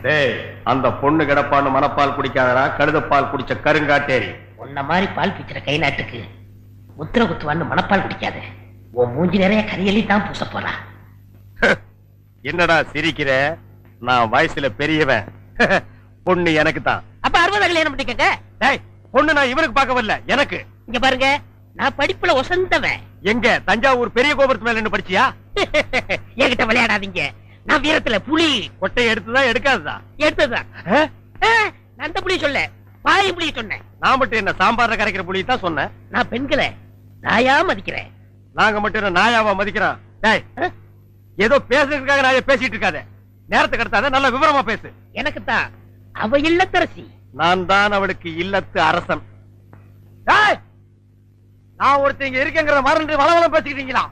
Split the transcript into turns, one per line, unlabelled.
டேய், அந்த பொண்ணு கிடப்பான்னு மனப்பால் குடிக்காதடா, கழுதப்பால் குடிச்ச கருங்காட்டேரி.
உன்ன மாதிரி பால் பிச்சுற கை நாட்டுக்கு முத்திர குத்துவான்னு மனப்பால் குடிக்காத. உன் மூஞ்சி நிறைய கரியலி தான் பூச போறா.
என்னடா சிரிக்கிற? நான் வயசுல பெரியவன். பொண்ணு எனக்கு தான்.
அப்ப 60 கல்யாணம் பண்ணிக்கங்க.
டேய், பொண்ணு நான் இவனுக்கு பார்க்க வரல, எனக்கு.
இங்க பாருங்க, நான் படிப்புல ஒசந்தவன்.
எங்க தஞ்சாவூர் பெரிய கோபுரத்து மேல நின்னு படிச்சியா?
என்கிட்ட விளையாடாதீங்க. நான் வீரத்துல புலி.
கொட்டையை எடுத்துதான் எடுக்காததா?
எடுத்ததுதான். நான் அந்த புலி சொல்ல, பாய் புலி சொன்னேன்.
நான் மட்டும் என்ன சாம்பார்ல கரைக்கிற புலி தான் சொன்னேன்.
நான் பெண்களை நாயா மதிக்கிறேன்.
நாங்க மட்டும் என்ன நாயாவா மதிக்கிறோம்? டேய், ஏதோ பேசுறதுக்காக நாய பேசிட்டு இருக்காத. நேரத்துக்கு கடத்தாத, நல்ல விவரமா பேசு.
எனக்கு தான் அவ இல்லத்தரசி.
நான் தான் அவளுக்கு இல்லத்து அரசன். டேய், நான் ஒருத்தங்க இருக்கேங்கிற மறந்து வளவளம் பேசிக்கிட்டீங்களா?